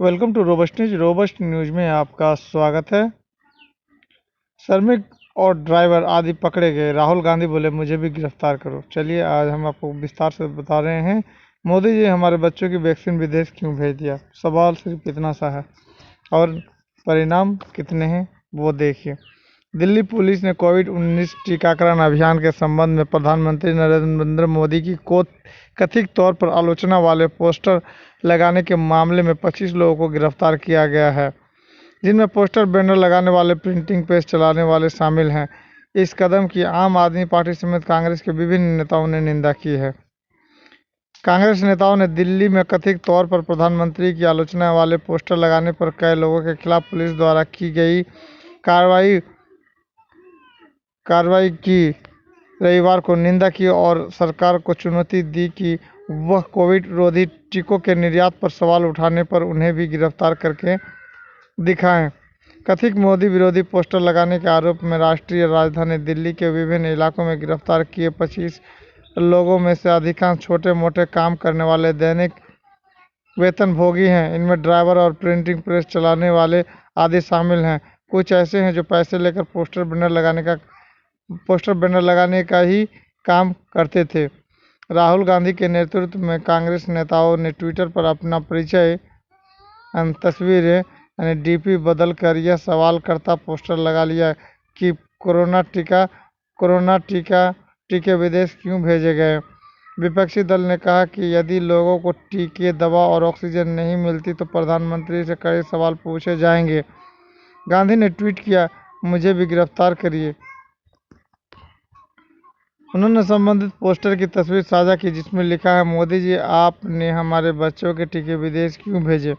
Welcome to robust news में आपका स्वागत है। श्रमिक और ड्राइवर आदि पकड़े गए, राहुल गांधी बोले मुझे भी गिरफ्तार करो। चलिए आज हम आपको विस्तार से बता रहे हैं। मोदी जी हमारे बच्चों की वैक्सीन विदेश क्यों भेज दिया। सवाल सिर्फ इतना सा है और परिणाम कितने हैं वो देखिए। दिल्ली पुलिस ने कोविड-19 टीकाकरण अभियान के संबंध में प्रधानमंत्री नरेंद्र मोदी की कथित तौर पर आलोचना वाले पोस्टर लगाने के मामले में 25 लोगों को गिरफ्तार किया गया है, जिनमें पोस्टर बैनर लगाने वाले, प्रिंटिंग प्रेस चलाने वाले शामिल हैं। इस कदम की आम आदमी पार्टी समेत कांग्रेस के विभिन्न नेताओं ने निंदा की है। कांग्रेस नेताओं ने दिल्ली में कथित तौर पर प्रधानमंत्री की आलोचना वाले पोस्टर लगाने पर कई लोगों के खिलाफ पुलिस द्वारा की गई कार्रवाई की रविवार को निंदा की और सरकार को चुनौती दी कि वह कोविड रोधी टीकों के निर्यात पर सवाल उठाने पर उन्हें भी गिरफ्तार करके दिखाएं। कथित मोदी विरोधी पोस्टर लगाने के आरोप में राष्ट्रीय राजधानी दिल्ली के विभिन्न इलाकों में गिरफ्तार किए 25 लोगों में से अधिकांश छोटे मोटे काम करने वाले दैनिक वेतनभोगी हैं। इनमें ड्राइवर और प्रिंटिंग प्रेस चलाने वाले आदि शामिल हैं। कुछ ऐसे हैं जो पैसे लेकर पोस्टर बैनर लगाने का ही काम करते थे। राहुल गांधी के नेतृत्व में कांग्रेस नेताओं ने ट्विटर पर अपना परिचय तस्वीरें डीपी बदल कर यह सवाल करता पोस्टर लगा लिया कि कोरोना टीके विदेश क्यों भेजे गए। विपक्षी दल ने कहा कि यदि लोगों को टीके, दवा और ऑक्सीजन नहीं मिलती तो प्रधानमंत्री से कई सवाल पूछे जाएंगे। गांधी ने ट्वीट किया, मुझे भी गिरफ्तार करिए। उन्होंने संबंधित पोस्टर की तस्वीर साझा की जिसमें लिखा है, मोदी जी आपने हमारे बच्चों के टीके विदेश क्यों भेजे।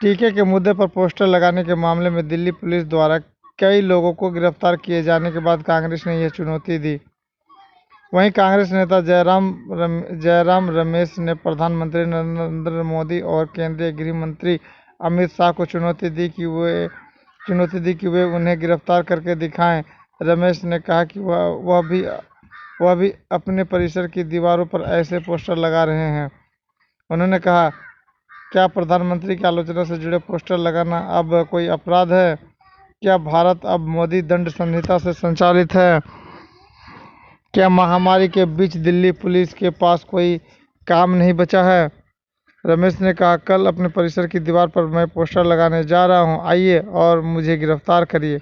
टीके के मुद्दे पर पोस्टर लगाने के मामले में दिल्ली पुलिस द्वारा कई लोगों को गिरफ्तार किए जाने के बाद कांग्रेस ने यह चुनौती दी। वहीं कांग्रेस नेता जयराम रमेश ने प्रधानमंत्री नरेंद्र मोदी और केंद्रीय गृह मंत्री अमित शाह को चुनौती दी कि वे उन्हें गिरफ्तार करके दिखाएं। रमेश ने कहा कि वह भी अपने परिसर की दीवारों पर ऐसे पोस्टर लगा रहे हैं। उन्होंने कहा, क्या प्रधानमंत्री की आलोचना से जुड़े पोस्टर लगाना अब कोई अपराध है? क्या भारत अब मोदी दंड संहिता से संचालित है? क्या महामारी के बीच दिल्ली पुलिस के पास कोई काम नहीं बचा है? रमेश ने कहा, कल अपने परिसर की दीवार पर मैं पोस्टर लगाने जा रहा हूं, आइए और मुझे गिरफ्तार करिए।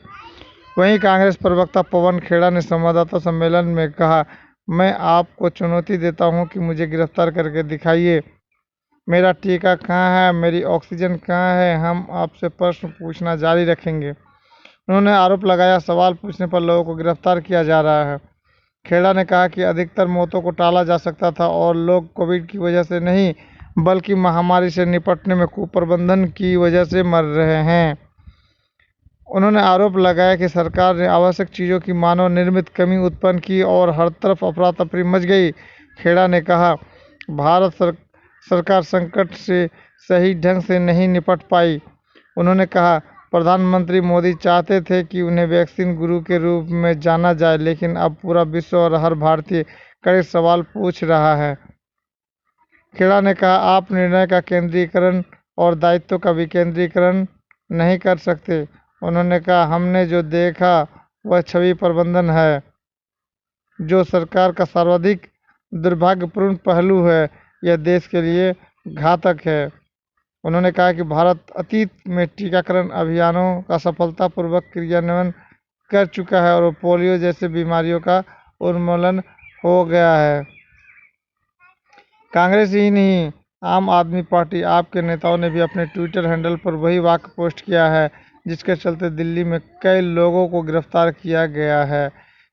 वहीं कांग्रेस प्रवक्ता पवन खेड़ा ने संवाददाता सम्मेलन में कहा, मैं आपको चुनौती देता हूं कि मुझे गिरफ्तार करके दिखाइए। मेरा टीका कहाँ है, मेरी ऑक्सीजन कहाँ है, हम आपसे प्रश्न पूछना जारी रखेंगे। उन्होंने आरोप लगाया, सवाल पूछने पर लोगों को गिरफ्तार किया जा रहा है। खेड़ा ने कहा कि अधिकतर मौतों को टाला जा सकता था और लोग कोविड की वजह से नहीं बल्कि महामारी से निपटने में कुप्रबंधन की वजह से मर रहे हैं। उन्होंने आरोप लगाया कि सरकार ने आवश्यक चीज़ों की मानव निर्मित कमी उत्पन्न की और हर तरफ अफरा तफरी मच गई। खेड़ा ने कहा, सरकार संकट से सही ढंग से नहीं निपट पाई। उन्होंने कहा, प्रधानमंत्री मोदी चाहते थे कि उन्हें वैक्सीन गुरु के रूप में जाना जाए, लेकिन अब पूरा विश्व और हर भारतीय कड़े सवाल पूछ रहा है। खेड़ा ने कहा, आप निर्णय का केंद्रीकरण और दायित्व का विकेंद्रीकरण नहीं कर सकते। उन्होंने कहा, हमने जो देखा वह छवि प्रबंधन है, जो सरकार का सर्वाधिक दुर्भाग्यपूर्ण पहलू है। यह देश के लिए घातक है। उन्होंने कहा कि भारत अतीत में टीकाकरण अभियानों का सफलतापूर्वक क्रियान्वयन कर चुका है और पोलियो जैसे बीमारियों का उन्मूलन हो गया है। कांग्रेस ही नहीं, आम आदमी पार्टी आप के नेताओं ने भी अपने ट्विटर हैंडल पर वही वाक्य पोस्ट किया है, जिसके चलते दिल्ली में कई लोगों को गिरफ्तार किया गया है।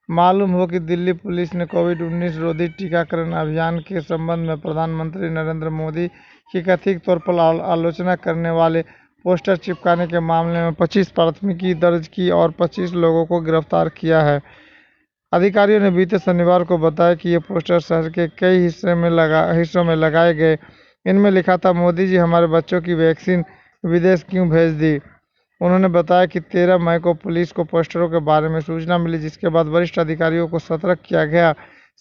मालूम हो कि दिल्ली पुलिस ने कोविड-19 रोधी टीकाकरण अभियान के संबंध में प्रधानमंत्री नरेंद्र मोदी की कथित तौर पर आलोचना करने वाले पोस्टर चिपकाने के मामले में 25 प्राथमिकी दर्ज की और 25 लोगों को गिरफ्तार किया है। अधिकारियों ने बीते शनिवार को बताया कि ये पोस्टर शहर के कई हिस्सों में लगाए गए। इनमें लिखा था, मोदी जी हमारे बच्चों की वैक्सीन विदेश क्यों भेज दी। उन्होंने बताया कि 13 मई को पुलिस को पोस्टरों के बारे में सूचना मिली, जिसके बाद वरिष्ठ अधिकारियों को सतर्क किया गया।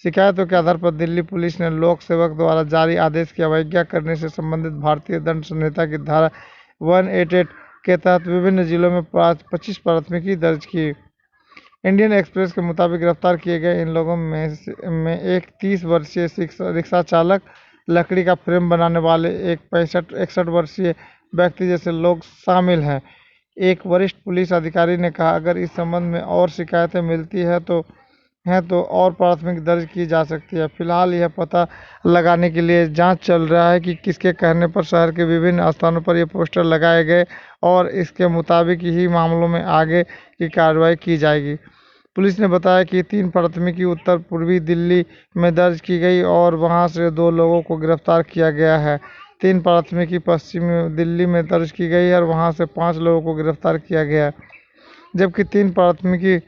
शिकायतों के आधार पर दिल्ली पुलिस ने लोक सेवक द्वारा जारी आदेश की अवज्ञा करने से संबंधित भारतीय दंड संहिता की धारा 188 के तहत विभिन्न जिलों में 25 प्राथमिकी दर्ज की। इंडियन एक्सप्रेस के मुताबिक गिरफ्तार किए गए इन लोगों में एक 30 वर्षीय रिक्शा चालक, लकड़ी का फ्रेम बनाने वाले एक 61 वर्षीय व्यक्ति जैसे लोग शामिल हैं। एक वरिष्ठ पुलिस अधिकारी ने कहा, अगर इस संबंध में और शिकायतें मिलती हैं तो और प्राथमिकी दर्ज की जा सकती है। फिलहाल यह पता लगाने के लिए जांच चल रहा है कि किसके कहने पर शहर के विभिन्न स्थानों पर ये पोस्टर लगाए गए और इसके मुताबिक ही मामलों में आगे की कार्रवाई की जाएगी। पुलिस ने बताया कि 3 प्राथमिकी उत्तर पूर्वी दिल्ली में दर्ज की गई और वहां से 2 लोगों को गिरफ्तार किया गया है। 3 प्राथमिकी पश्चिमी दिल्ली में दर्ज की गई और वहां से 5 लोगों को गिरफ्तार किया गया है, जबकि 3 प्राथमिकी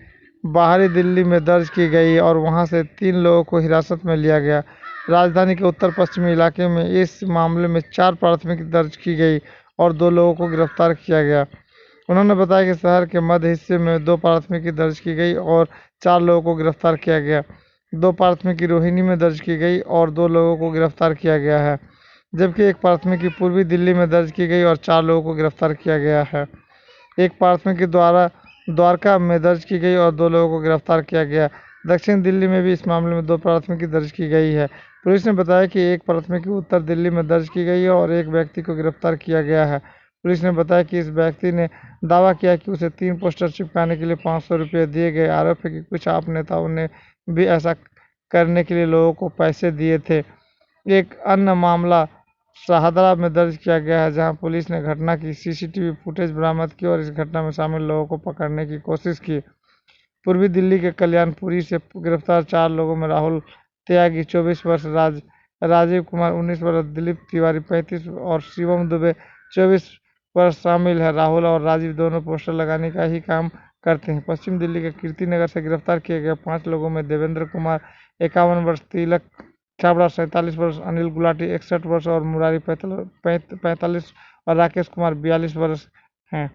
बाहरी दिल्ली में दर्ज की गई और वहां से 3 लोगों को हिरासत में लिया गया। राजधानी के उत्तर पश्चिमी इलाके में इस मामले में 4 प्राथमिकी दर्ज की गई और 2 लोगों को गिरफ्तार किया गया। उन्होंने बताया कि शहर के मध्य हिस्से में 2 प्राथमिकी दर्ज की गई और 4 लोगों को गिरफ्तार किया गया। 2 प्राथमिकी रोहिणी में दर्ज की गई और 2 लोगों को गिरफ्तार किया गया है, जबकि एक प्राथमिकी पूर्वी दिल्ली में दर्ज की गई और 4 लोगों को गिरफ्तार किया गया है। एक प्राथमिकी द्वारका में दर्ज की गई और 2 लोगों को गिरफ्तार किया गया। दक्षिण दिल्ली में भी इस मामले में 2 प्राथमिकी दर्ज की गई है। पुलिस ने बताया कि एक प्राथमिकी उत्तर दिल्ली में दर्ज की गई है और एक व्यक्ति को गिरफ्तार किया गया है। पुलिस ने बताया कि इस व्यक्ति ने दावा किया कि उसे 3 पोस्टर चिपकाने के लिए 500 रुपये दिए गए। आरोप है कि कुछ आप नेताओं ने भी ऐसा करने के लिए लोगों को पैसे दिए थे। एक अन्य मामला शाहदरा में दर्ज किया गया है, जहां पुलिस ने घटना की सीसीटीवी फुटेज बरामद की और इस घटना में शामिल लोगों को पकड़ने की कोशिश की। पूर्वी दिल्ली के कल्याणपुरी से गिरफ्तार 4 लोगों में राहुल त्यागी 24 वर्ष, राजीव कुमार 19 वर्ष, दिलीप तिवारी 35 और शिवम दुबे 24 वर्ष शामिल है। राहुल और राजीव दोनों पोस्टर लगाने का ही काम करते हैं। पश्चिम दिल्ली के कीर्ति नगर से गिरफ्तार किए गए 5 लोगों में देवेंद्र कुमार 51 वर्ष, तिलक छाबड़ा 47 वर्ष, अनिल गुलाटी 61 वर्ष और मुरारी 45 और राकेश कुमार 42 वर्ष हैं।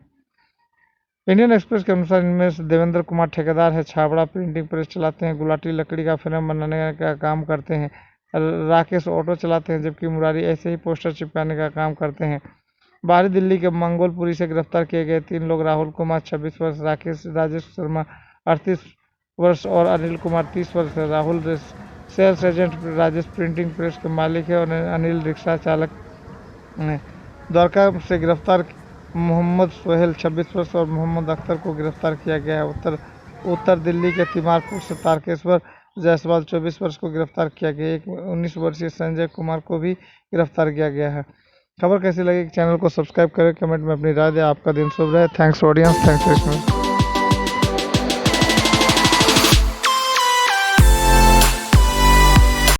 इंडियन एक्सप्रेस के अनुसार इनमें से देवेंद्र कुमार ठेकेदार है, छाबड़ा प्रिंटिंग प्रेस चलाते हैं, गुलाटी लकड़ी का फ्रेम बनाने का काम करते हैं, राकेश ऑटो चलाते हैं, जबकि मुरारी ऐसे ही पोस्टर चिपकाने का काम करते हैं। बाहरी दिल्ली के मंगोलपुरी से गिरफ्तार किए गए 3 लोग राहुल कुमार 26 वर्ष, राजेश शर्मा 38 वर्ष और अनिल कुमार 30 वर्ष है। Rahul sales agent Rajesh printing press के मालिक है और अनिल रिक्शा चालक है। द्वारका से गिरफ्तार मोहम्मद सोहेल 26 वर्ष और मोहम्मद अख्तर को गिरफ्तार किया गया है। उत्तर दिल्ली के तिमारपुर से तारकेश्वर जायसवाल 24 वर्ष को गिरफ्तार किया गया। एक 19 वर्षीय संजय कुमार को भी गिरफ्तार किया गया है। खबर कैसी लगी, चैनल को सब्सक्राइब करें, कमेंट में अपनी राय दें। आपका दिन शुभ रहे। Thanks audience, thanks for listening.